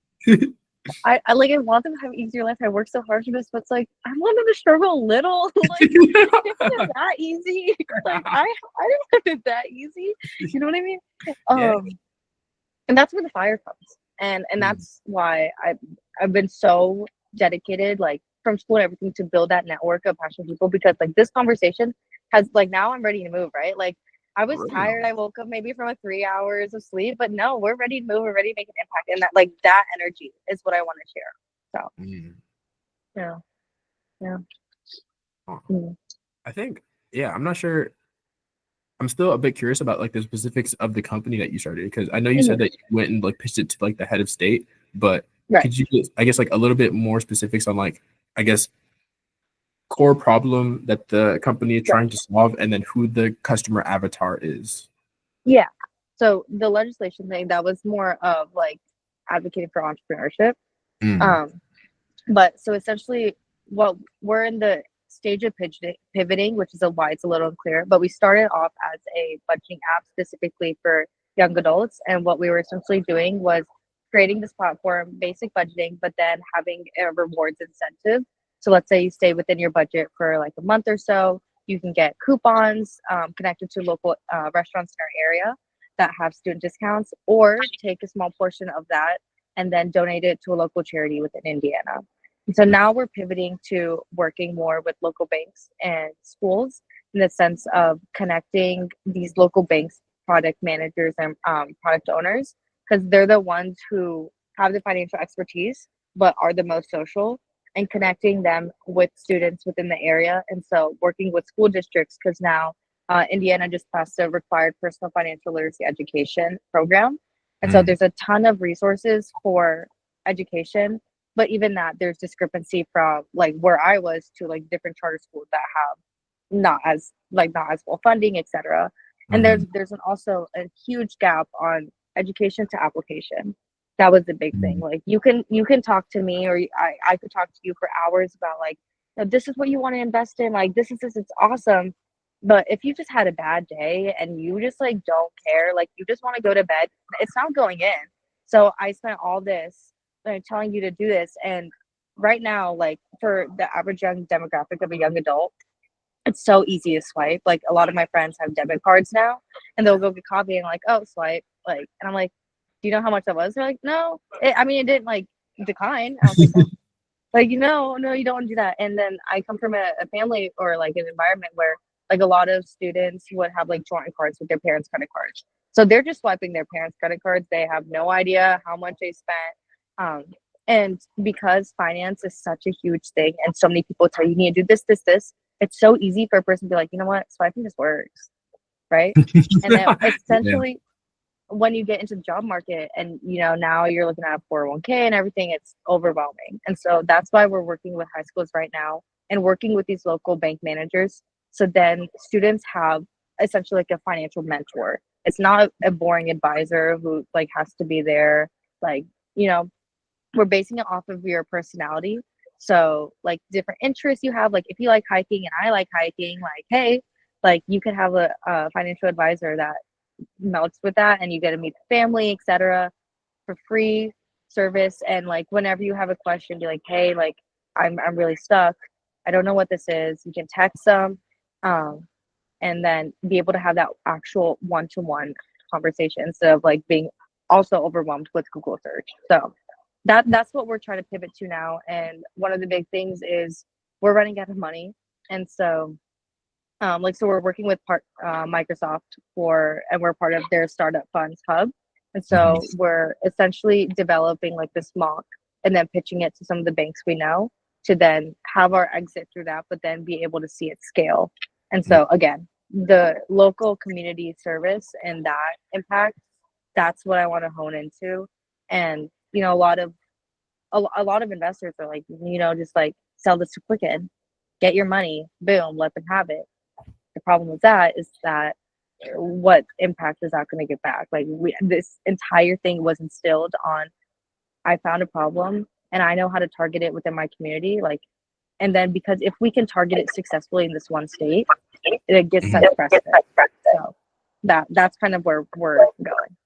I like I want them to have an easier life. I work so hard for this, but it's like I want them to struggle a little. Like it's not that easy. Like I didn't have it that easy. You know what I mean? yeah. And that's where the fire comes. And that's why I've been so dedicated, like from school and everything, to build that network of passionate people, because like this conversation has like now I'm ready to move, right? Like I was tired. I woke up maybe from like 3 hours of sleep, but no, we're ready to move. We're ready to make an impact. And that like that energy is what I want to share. So yeah. Yeah. Mm. I think, yeah, I'm not sure. I'm still a bit curious about like the specifics of the company that you started, because I know you said Mhm. that you went and like pitched it to like the head of state, but Right. could you just, I guess, like a little bit more specifics on like, I guess, core problem that the company is Right. trying to solve, and then who the customer avatar is? Yeah. So the legislation thing, that was more of like advocating for entrepreneurship. Mm, Um, But so essentially, what we're in the stage of pivoting, which is why it's a little unclear. But we started off as a budgeting app specifically for young adults, and what we were essentially doing was creating this platform, basic budgeting, but then having a rewards incentive. So let's say you stay within your budget for like a month or so, you can get coupons connected to local restaurants in our area that have student discounts, or take a small portion of that and then donate it to a local charity within Indiana. And so now we're pivoting to working more with local banks and schools, in the sense of connecting these local banks, product managers, and product owners, because they're the ones who have the financial expertise but are the most social, and connecting them with students within the area. And so working with school districts, because now Indiana just passed a required personal financial literacy education program. And so mm, there's a ton of resources for education, but even that, there's discrepancy from like where I was to like different charter schools that have not as well funding, etc. And mhm, there's also a huge gap on education to application. That was the big thing. mm, Like you can talk to me, or I could talk to you for hours about like, this is what you want to invest in, like this, it's awesome. But if you just had a bad day and you just like don't care, like you just want to go to bed, it's not going in. So I spent all this telling you to do this. And right now, like for the average young demographic of a young adult, it's so easy to swipe. Like a lot of my friends have debit cards now, and they'll go get coffee and like, oh, swipe. Like, and I'm like, do you know how much that was? They're like, no. I mean, it didn't like decline. I was like, oh. Like, no, you don't want to do that. And then I come from a family or like an environment where like a lot of students would have like joint cards with their parents' credit cards. So they're just swiping their parents' credit cards. They have no idea how much they spent. Um, and because finance is such a huge thing, and so many people tell you, you need to do this, it's so easy for a person to be like, you know what, swiping just works, right? And then yeah. essentially, when you get into the job market and now you're looking at 401k and everything, it's overwhelming. And so that's why we're working with high schools right now and working with these local bank managers, so then students have essentially like a financial mentor. It's not a boring advisor who like has to be there. Like, you know we're basing it off of your personality. So like different interests you have, like if you like hiking and I like hiking, like hey, like you could have a financial advisor that melts with that, and you get to meet the family, etc., for free service. And like whenever you have a question, be like, hey, like I'm really stuck, I don't know what this is. You can text them, um, and then be able to have that actual one-to-one conversation instead of like being also overwhelmed with Google search. So that's what we're trying to pivot to now. And one of the big things is we're running out of money. And so so we're working with Microsoft and we're part of their startup funds hub. And so we're essentially developing like this mock and then pitching it to some of the banks we know to then have our exit through that, but then be able to see it scale. And so again, the local community service and that impact, that's what I want to hone into. And, you know, a lot of investors are like, you know, just like sell this to Quicken, get your money, boom, let them have it. The problem with that is that what impact is that going to get back? Like this entire thing was instilled on, I found a problem and I know how to target it within my community. Like, and then because if we can target it successfully in this one state, it gets such precedent. So that's kind of where we're going.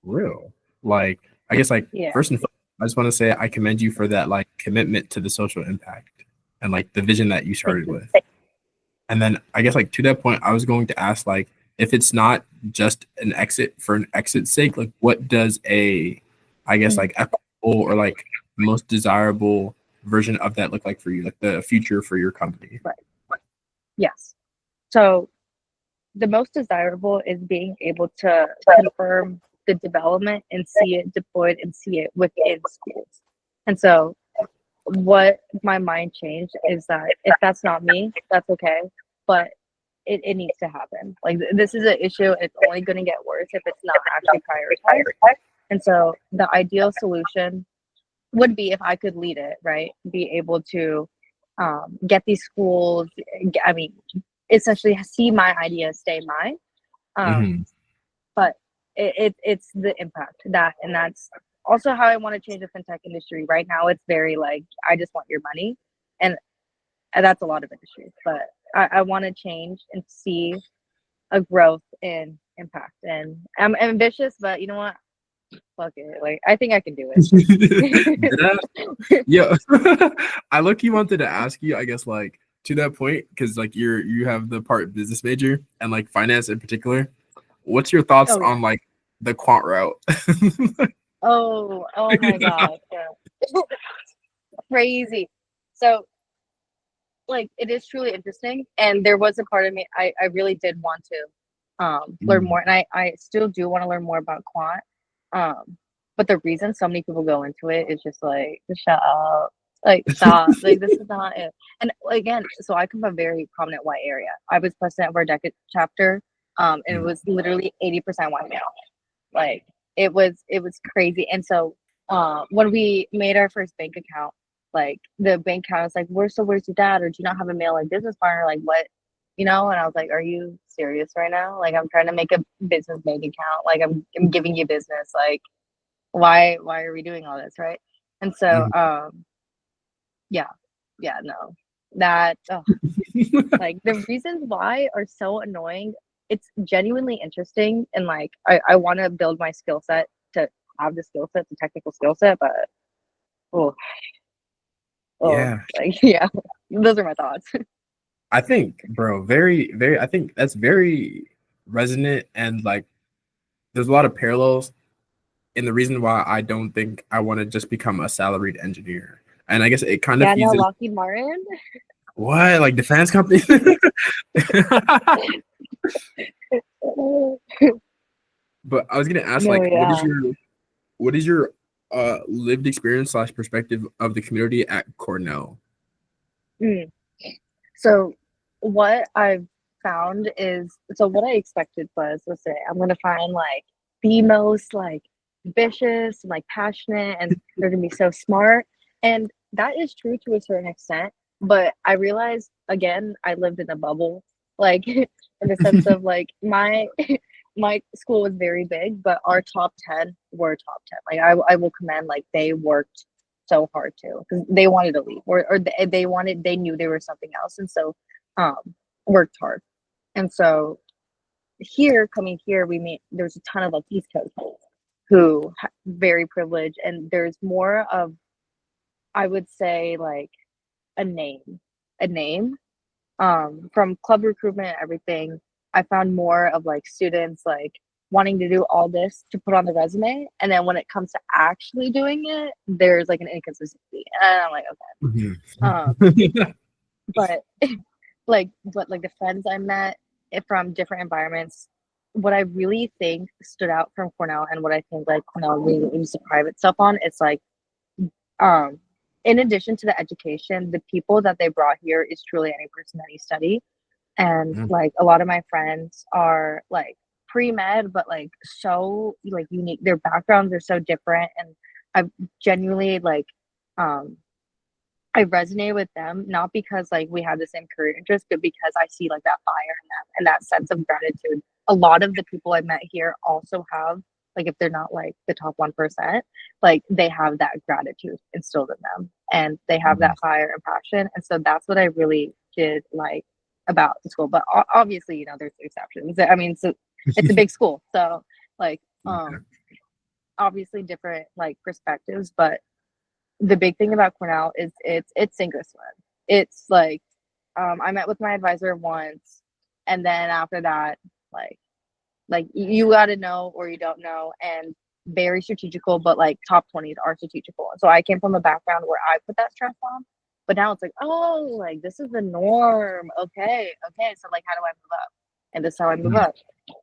Real. Like, I guess like first and foremost, I just want to say I commend you for that like commitment to the social impact and like the vision that you started with. And then I guess like to that point, I was going to ask like if it's not just an exit for an exit's sake, like what does I guess like equitable or like most desirable version of that look like for you, like the future for your company? Right. Yes. So the most desirable is being able to confirm the development and see it deployed and see it within schools. And so what my mind changed is that if that's not me, that's okay, but it needs to happen. Like this is an issue. It's only going to get worse if it's not actually prioritized. And so the ideal solution would be if I could lead it, right? Be able to get these schools, I mean, essentially see my ideas stay mine. But it's the impact and that's also how I want to change the fintech industry. Right now, it's very like, I just want your money. And that's a lot of industries, but I want to change and see a growth in impact. And I'm ambitious, but you know what? Fuck it. Like, I think I can do it. Yeah. I look-key wanted to ask you, I guess, like to that point, because like you have the part business major and like finance in particular. What's your thoughts on like the quant route? Oh my God. Yeah. Crazy. So like it is truly interesting. And there was a part of me, I really did want to learn more. And I still do want to learn more about quant. But the reason so many people go into it is just like, shut up. Like stop. Like this is not it. And again, so I come from a very prominent white area. I was president of our decade chapter. And it was literally 80% white male. Like it was crazy. And so when we made our first bank account, like the bank account was like, where's your dad? Or do you not have a male like business partner? Like what, you know? And I was like, are you serious right now? Like I'm trying to make a business bank account. Like I'm giving you business. Like why are we doing all this, right? And so no, that like the reasons why are so annoying. It's genuinely interesting, and like I want to build my skill set to have the skill set, the technical skill set, but yeah, those are my thoughts. I think, bro, very, very, I think that's very resonant, and like there's a lot of parallels in the reason why I don't think I want to just become a salaried engineer. And I guess it kind of feeds Lockheed Martin. What, like defense company? But I was gonna ask, what is your lived experience / perspective of the community at Cornell? So what I've found is, so what I expected was, let's say I'm gonna find like the most like ambitious and like passionate, and they're gonna be so smart, and that is true to a certain extent. But I realized again, I lived in a bubble, like in the sense of like my school was very big, but our top 10 were top 10. Like I will commend, like they worked so hard too, because they wanted to leave, or they knew they were something else, and so worked hard. And so coming here, there's a ton of like East Coast who very privileged, and there's more of, I would say, like a name from club recruitment and everything. I found more of like students like wanting to do all this to put on the resume, and then when it comes to actually doing it, there's like an inconsistency, and I'm like, okay. but but the friends I met from different environments, what I really think stood out from Cornell, and what I think like Cornell really needs to pride itself on, it's like um in addition to the education, the people that they brought here is truly any person that you study. And Mhm. like a lot of my friends are like pre-med, but like so like unique, their backgrounds are so different, and I genuinely like um I resonate with them, not because like we have the same career interest, but because I see like that fire in them and that sense of gratitude. A lot of the people I met here also have, like, if they're not like the top 1%, like they have that gratitude instilled in them, and they have that fire and passion. And so that's what I really did like about the school. But obviously, there's exceptions. I mean, so it's a big school, so like Yeah. obviously different like perspectives, but the big thing about Cornell is it's sink or swim. It's like I met with my advisor once, and then after that, like you got to know or you don't know, and very strategical, but like top 20s are strategical. So I came from a background where I put that stress on, but now it's like, oh, like this is the norm. Okay, okay. So like, how do I move up? And this is how I move Mhm. up.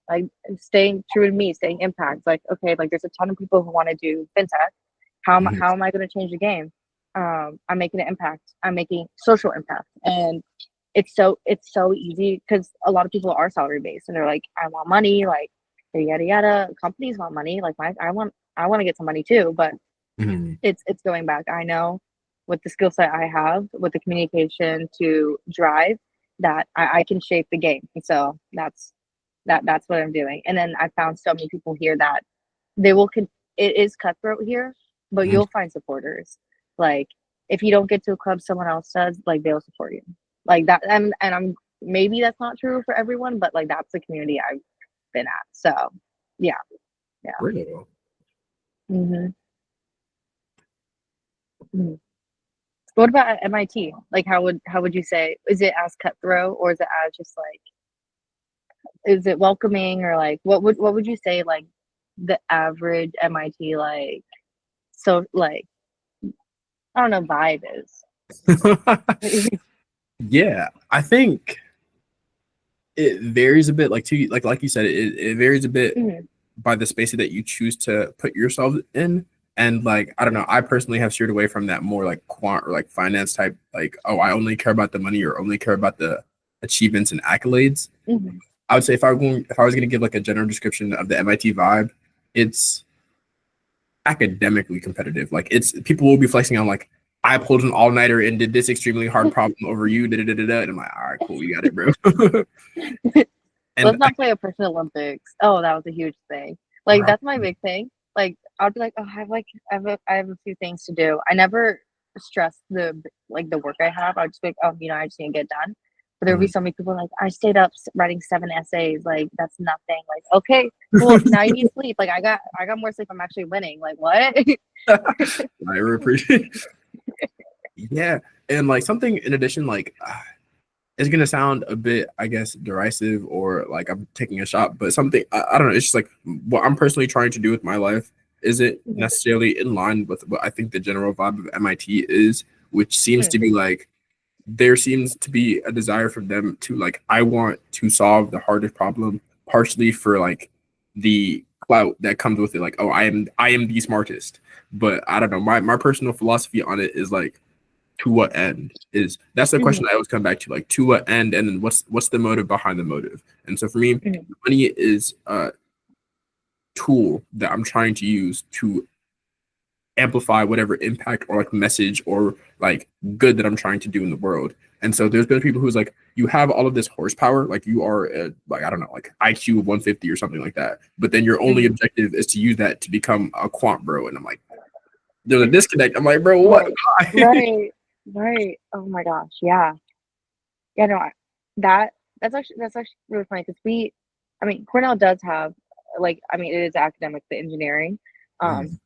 Like staying true to me, staying impact. Like, okay, like there's a ton of people who want to do fintech. Mhm. How am I going to change the game? I'm making an impact. I'm making social impact, and it's so easy because a lot of people are salary based, and they're like, I want money, like yada yada. Companies want money, like I want to get some money too, but Mhm. it's going back. I know with the skill set I have, with the communication to drive, that I can shape the game. And so that's what I'm doing. And then I found so many people here that they will it is cutthroat here, but Mhm. you'll find supporters. Like if you don't get to a club someone else does, like they'll support you. Like that, and I'm maybe that's not true for everyone, but like that's the community I've been at. So yeah, yeah. Real. hmm What about at MIT? Like how would you say, is it as cutthroat, or is it as just like, is it welcoming, or like what would you say like the average MIT like, so like, I don't know, vibe is? Yeah, I think it varies a bit. Like you said, it varies a bit Mhm, by the space that you choose to put yourself in. And like, I don't know, I personally have steered away from that more like quant or like finance type, like, oh, I only care about the money or only care about the achievements and accolades. mhm, I would say if I was going to give like a general description of the MIT vibe, it's academically competitive. Like it's people will be flexing on like I pulled an all nighter and did this extremely hard problem over you. Da, da, da, da, da. And I'm like, all right, cool, you got it, bro. And Let's not play a person Olympics. Oh, that was a huge thing. Like bro, that's my big thing. Like I'll be like, oh, I have a few things to do. I never stress the work I have. I just be like, oh, I just need to get done. But there'll be so many people like, I stayed up writing 7 essays. Like that's nothing. Like okay, cool. Now you need sleep. Like I got more sleep. I'm actually winning. Like what? I appreciate. Yeah, and like something in addition, like it's gonna sound a bit, I guess, derisive or like I'm taking a shot, but something I don't know. It's just like what I'm personally trying to do with my life isn't Mhm, necessarily in line with what I think the general vibe of MIT is, which seems to be like there seems to be a desire for them to like I want to solve the hardest problem, partially for like the clout that comes with it. Like, oh, I am the smartest, but I don't know. My personal philosophy on it is like to what end is that's the mhm, question I always come back to, like to what end, and then what's the motive behind the motive. And so for me, mhm, money is a tool that I'm trying to use to amplify whatever impact or like message or like good that I'm trying to do in the world. And so there's been people who's like, you have all of this horsepower, like you are like I don't know, like IQ of 150 or something like that, but then your only mhm. objective is to use that to become a quant bro. And I'm like, there's a disconnect. I'm like, bro, what? Right, right, right. Oh my gosh, yeah. Yeah, no, that that's actually really funny because I mean, Cornell does have like, I mean, it is academic, the engineering, um, Mhm.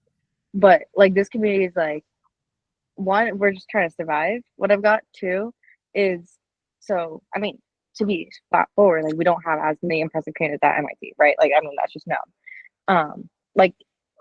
but like this community is like, one, we're just trying to survive. What I've got two is, so I mean, to be flat forward, like we don't have as many impressive candidates at MIT, right? Like I mean, that's just known. Like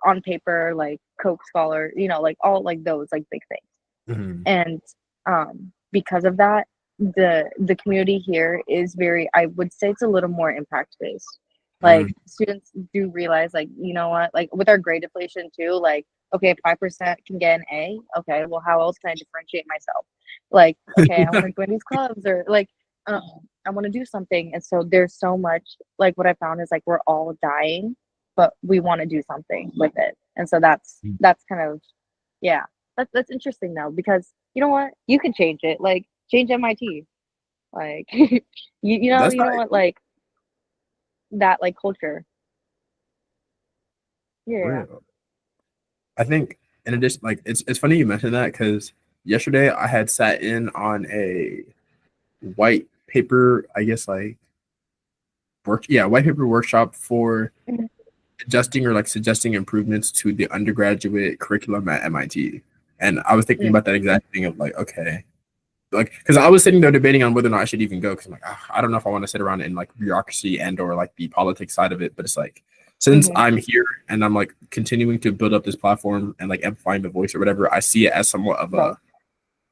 on paper, like Koch scholar, like all like those like big things, Mhm. and because of that. the community here is very, I would say it's a little more impact based. Like Mm. students do realize, like, you know what, like with our grade deflation too, like, okay, if 5% can get an A, okay, well, how else can I differentiate myself? Like, okay, I want to join these clubs, or like, um, I want to do something. And so there's so much, like what I found is like we're all dying, but we want to do something with it. And so that's kind of, yeah, that's interesting though, because you know what, you can change it, like change MIT, like That's you not know what, like that, like culture. Yeah. real. I think in addition, like it's funny you mentioned that because yesterday I had sat in on a white paper, I guess like white paper workshop for Mhm. adjusting or like suggesting improvements to the undergraduate curriculum at MIT. And I was thinking Mm. about that exact thing of like, okay, like because I was sitting there debating on whether or not I should even go because I'm like, I don't know if I want to sit around in like bureaucracy and or like the politics side of it. But it's like since Mhm. I'm here and I'm like continuing to build up this platform and like amplifying the voice or whatever, I see it as somewhat of Right. a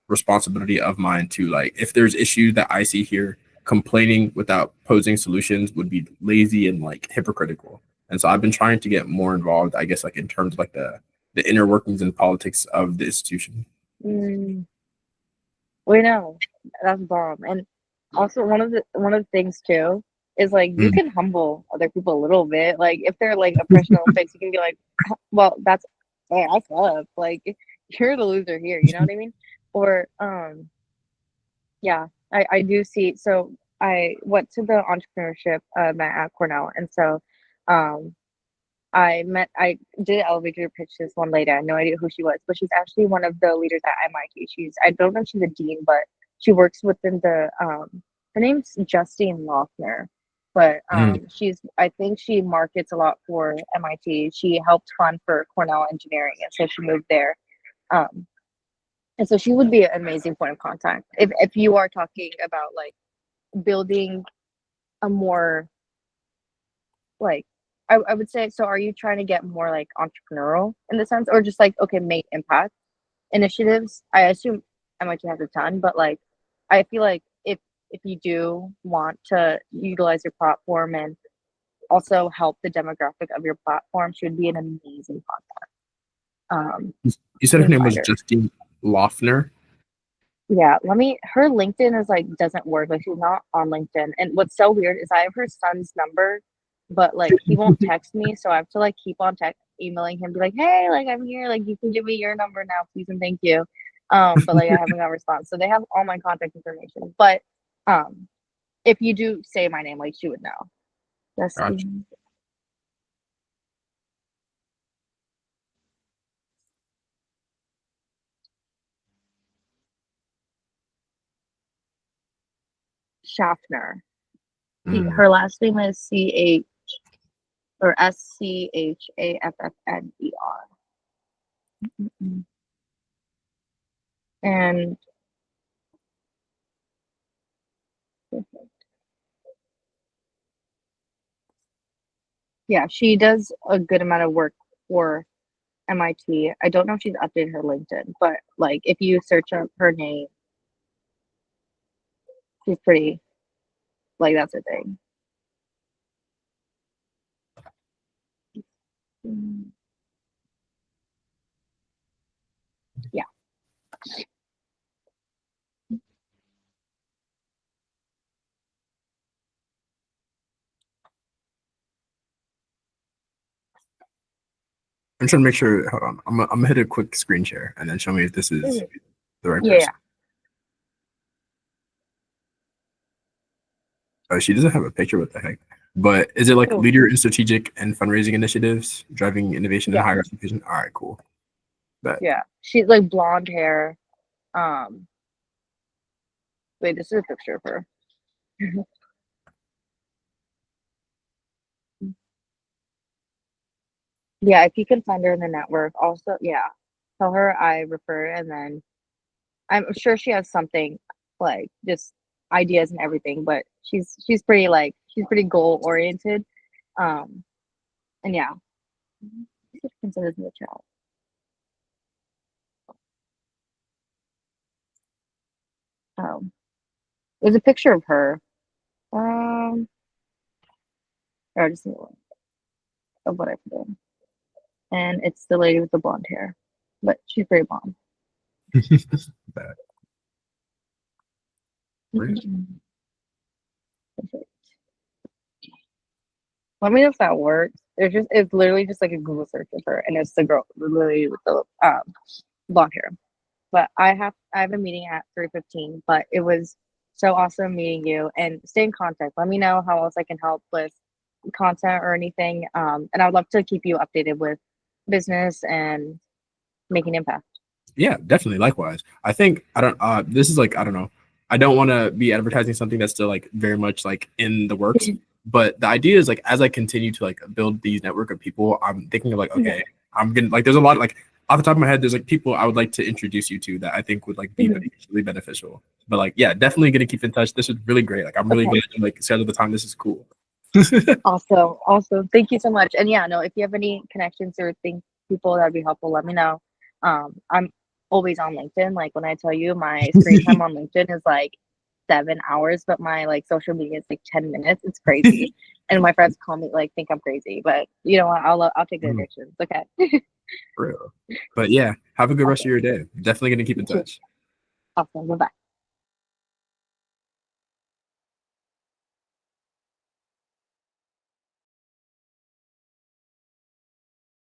responsibility of mine to like if there's issues that I see here, complaining without posing solutions would be lazy and like hypocritical. And so I've been trying to get more involved, I guess, like in terms of like the inner workings and politics of the institution. Mm. We know, that's bomb. And also one of the things too is like you Mm. can humble other people a little bit. Like if they're like oppression Olympics, you can be like, well, that's, hey, I up. Like you're the loser here. You know what I mean? Or yeah, I do see. So I went to the entrepreneurship at Cornell, and so um I did an elevator pitch this one lady. I had no idea who she was, but she's actually one of the leaders at MIT. I don't know if she's a dean, but she works within her name's Justine Lochner. But Mm. I think she markets a lot for MIT. She helped fund for Cornell engineering, and so she moved there. Um, and so she would be an amazing point of contact if you are talking about like building a more, like, I would say, so are you trying to get more like entrepreneurial in the sense, or just like, okay, make impact initiatives? I assume MIT has a ton, but like I feel like if you do want to utilize your platform and also help the demographic of your platform, she would be an amazing contact. You said You her can name find was her. Justine Loeffner. Yeah, her LinkedIn is like doesn't work. Like she's not on LinkedIn. And what's so weird is I have her son's number, but like he won't text me, so I have to like keep on emailing him, be like, hey, like I'm here, like you can give me your number now, please and thank you. But like I haven't got a response. So they have all my contact information. But um if you do say my name, like she would know. That's Gotcha. Schaffner. Mm. Her last name is Schaffner. And yeah, she does a good amount of work for MIT. I don't know if she's updated her LinkedIn, but like if you search up her name, she's pretty, like that's a thing. Mm, yeah. I'm trying to make sure. Hold on. I'm gonna hit a quick screen share and then show me if this is Mhm. the right Yeah, person. Oh, she doesn't have a picture. What the heck? But is it like yeah. leader in strategic and fundraising initiatives, driving innovation in Yeah, higher education? All right, cool. But yeah. She's like blonde hair. Um, wait, this is a picture of her. Yeah, if you can find her in the network, also, yeah, tell her I refer, and then I'm sure she has something like just ideas and everything, but she's pretty, like she's pretty goal oriented. Um, and yeah, you can send this in the chat. Um, There's a picture of her. Or just of what I put in. And it's the lady with the blonde hair. But she's very blonde. Bad. Let me know if that works. It's literally just like a Google search of her, and it's the girl literally with the blonde hair. But I have a meeting at 3:15. But it was so awesome meeting you, and stay in contact. Let me know how else I can help with content or anything. And I would love to keep you updated with business and making impact. Yeah, definitely. Likewise. I think I don't this is like, I don't know. I don't want to be advertising something that's still like very much like in the works. But the idea is like, as I continue to like build these network of people, I'm thinking of like, okay, I'm gonna like, there's a lot like off the top of my head, there's like people I would like to introduce you to that I think would like be really beneficial. But like, yeah, definitely gonna keep in touch. This was really great. Like, I'm really glad to like schedule the time. This is cool. Awesome. Thank you so much. And yeah, no, if you have any connections or think people that'd be helpful, let me know. I'm always on LinkedIn. Like when I tell you my screen time on LinkedIn is like 7 hours, but my like social media is like 10 minutes. It's crazy. And my friends call me like think I'm crazy, but you know what? I'll take the addictions. Okay. For real. But yeah, have a good rest of your day. Definitely gonna keep in touch. Awesome. Bye-bye.